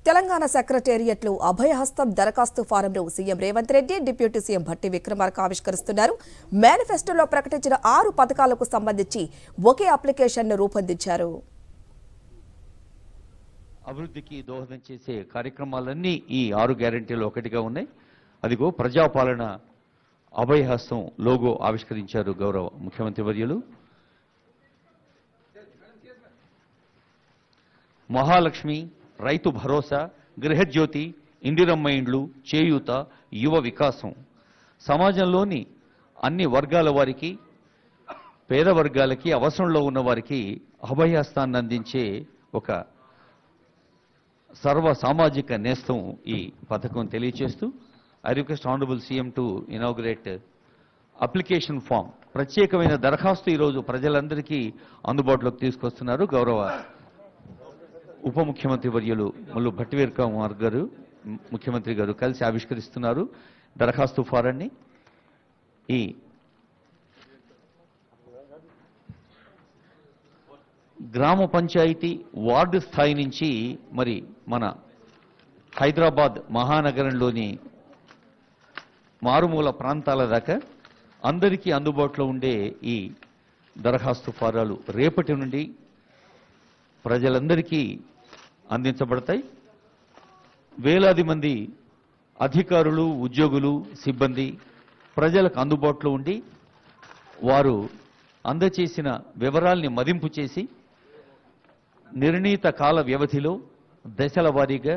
తెలంగాణ సెక్రటేరియట్లో అభయహస్తం దరఖాస్తు ఫారంను CM Revanth Reddy, deputy CM Bhatti Vikramarka ఆవిష్కరిస్తున్నారు. మేనిఫెస్టోలో ప్రకటించిన 6 పథకాలకు సంబంధించి ఒకే అప్లికేషన్ను రూపొందించారు. అభివృద్ధికి దోహదం చేసే కార్యక్రమాలన్నీ ఈ 6 గ్యారెంటీలు ఒకటిగా ఉన్నాయి. అదిగో ప్రజాపాలన అభయహస్తం లోగో ఆవిష్కరించారు గౌరవ ముఖ్యమంత్రి వర్యులు. మహాలక్ష్మి, రైతు భరోసా, గృహజ్యోతి, ఇందిరమ్మ ఇండ్లు, చేయూత, యువ వికాసం సమాజంలోని అన్ని వర్గాల వారికి, పేద వర్గాలకి, అవసరంలో ఉన్న వారికి అభయహస్తాన్ని అందించే ఒక సర్వ సామాజిక నేస్తం ఈ పథకం తెలియజేస్తూ I request honourable CM to inaugurate application form. ప్రత్యేకమైన దరఖాస్తు ఈరోజు ప్రజలందరికీ అందుబాటులోకి తీసుకొస్తున్నారు. గౌరవ ఉప ముఖ్యమంత్రి వర్యులు ముల్లు భట్టి విక్రమార్క గారు, ముఖ్యమంత్రి గారు కలిసి ఆవిష్కరిస్తున్నారు దరఖాస్తు ఫారాన్ని. ఈ గ్రామ పంచాయతీ వార్డు స్థాయి నుంచి మరి మన హైదరాబాద్ మహానగరంలోని మారుమూల ప్రాంతాల దాకా అందరికీ అందుబాటులో ఉండే ఈ దరఖాస్తు ఫారాలు రేపటి నుండి ప్రజలందరికీ అందించబడతాయి. వేలాది మంది అధికారులు, ఉద్యోగులు, సిబ్బంది ప్రజలకు అందుబాటులో ఉండి వారు అందచేసిన వివరాల్ని మదింపు చేసి నిర్ణీత కాల వ్యవధిలో దశల వారీగా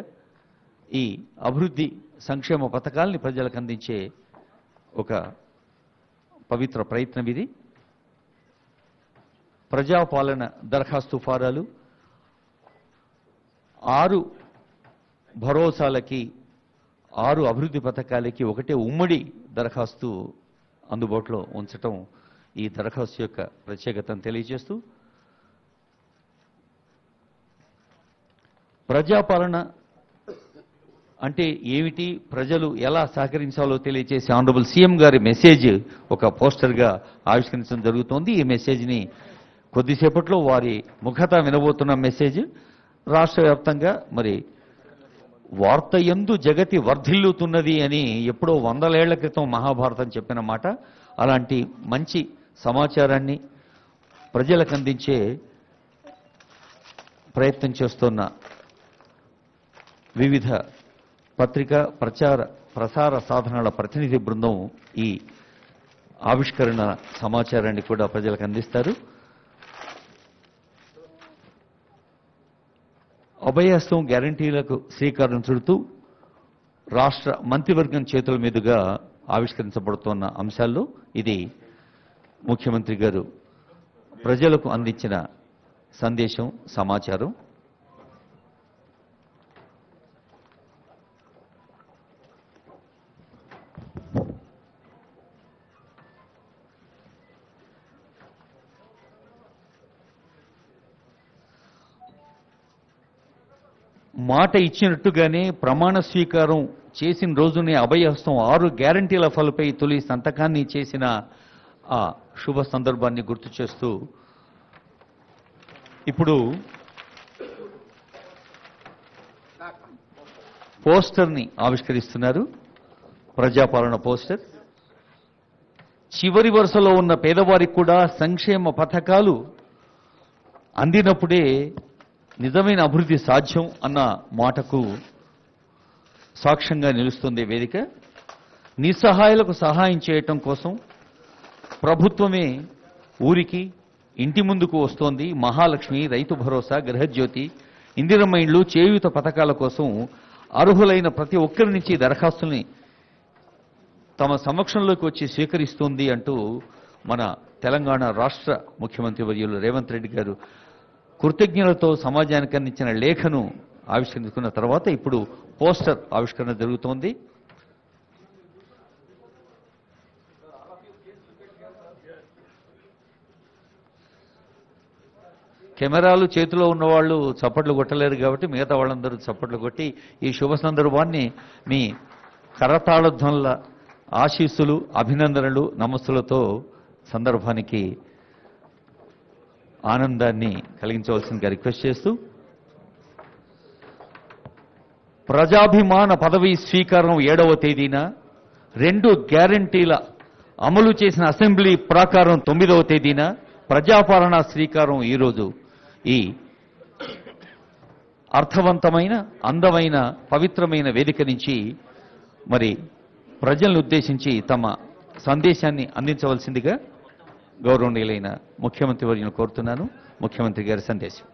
ఈ అభివృద్ధి సంక్షేమ పథకాల్ని ప్రజలకు అందించే ఒక పవిత్ర ప్రయత్నం ఇది. ప్రజాపాలన దరఖాస్తు ఫారాలు 6 భరోసాలకి, 6 అభివృద్ధి పథకాలకి ఒకటే ఉమ్మడి దరఖాస్తు అందుబాటులో ఉంచటం ఈ దరఖాస్తు యొక్క ప్రత్యేకతను తెలియజేస్తూ ప్రజాపాలన అంటే ఏమిటి, ప్రజలు ఎలా సహకరించాలో తెలియజేసే ఆనరబుల్ సీఎం గారి మెసేజ్ ఒక పోస్టర్గా ఆవిష్కరించడం జరుగుతోంది. ఈ మెసేజ్ని కొద్దిసేపట్లో వారి ముఖత వినబోతున్న మెసేజ్. రాష్ట్ర వ్యాప్తంగా మరి వార్త యందు జగతి వర్ధిల్లుతున్నది అని ఎప్పుడో 100 ఏళ్ల క్రితం మహాభారతం చెప్పిన మాట. అలాంటి మంచి సమాచారాన్ని ప్రజలకు అందించే ప్రయత్నం చేస్తున్న వివిధ పత్రికా ప్రసార సాధనాల ప్రతినిధి బృందం ఈ ఆవిష్కరణ సమాచారాన్ని కూడా ప్రజలకు అందిస్తారు. అభయహస్తం గ్యారంటీలకు శ్రీకారం చుడుతూ రాష్ట్ర మంత్రివర్గం చేతుల మీదుగా ఆవిష్కరించబడుతున్న అంశాల్లో ఇది ముఖ్యమంత్రి గారు ప్రజలకు అందించిన సందేశం, సమాచారం. మాట ఇచ్చినట్టుగానే ప్రమాణ స్వీకారం చేసిన రోజునే అభయహస్తం 6 గ్యారంటీల ఫలపై తొలి సంతకాన్ని చేసిన ఆ శుభ సందర్భాన్ని గుర్తు చేస్తూ ఇప్పుడు పోస్టర్ని ఆవిష్కరిస్తున్నారు. ప్రజాపాలన పోస్టర్. చివరి వరుసలో ఉన్న పేదవారికి కూడా సంక్షేమ పథకాలు అందినప్పుడే నిజమైన అభివృద్ధి సాధ్యం అన్న మాటకు సాక్ష్యంగా నిలుస్తుంది వేదిక. నిస్సహాయులకు సహాయం చేయటం కోసం ప్రభుత్వమే ఊరికి, ఇంటి ముందుకు వస్తోంది. మహాలక్ష్మి, రైతు భరోసా, గృహజ్యోతి, ఇందిరమ్మ ఇండ్లు, చేయూత పథకాల కోసం అర్హులైన ప్రతి ఒక్కరి నుంచి దరఖాస్తుల్ని తమ సమక్షంలోకి వచ్చి స్వీకరిస్తోంది అంటూ మన తెలంగాణ రాష్ట్ర ముఖ్యమంత్రి వర్యులు రేవంత్ రెడ్డి గారు కృతజ్ఞతలతో సమాజానికి అందించిన లేఖను ఆవిష్కరించుకున్న తర్వాత ఇప్పుడు పోస్టర్ ఆవిష్కరణ జరుగుతోంది. కెమెరాలు చేతిలో ఉన్నవాళ్ళు చప్పట్లు కొట్టలేరు కాబట్టి మిగతా వాళ్ళందరూ చప్పట్లు కొట్టి ఈ శుభ సందర్భాన్ని మీ కరతాళధ్వనుల ఆశీస్సులు, అభినందనలు, నమస్సులతో సందర్భానికి ఆనందాన్ని కలిగించవలసిందిగా రిక్వెస్ట్ చేస్తూ ప్రజాభిమాన పదవీ స్వీకారం 7వ తేదీన, 2 గ్యారంటీల అమలు చేసిన అసెంబ్లీ ప్రాకారం 9వ తేదీన, ప్రజాపాలన శ్రీకారం ఈరోజు ఈ అర్థవంతమైన, అందమైన, పవిత్రమైన వేదిక నుంచి మరి ప్రజలను ఉద్దేశించి తమ సందేశాన్ని అందించవలసిందిగా గౌరవనీయులైన ముఖ్యమంత్రి వర్యులను కోరుతున్నాను. ముఖ్యమంత్రి గారి సందేశం.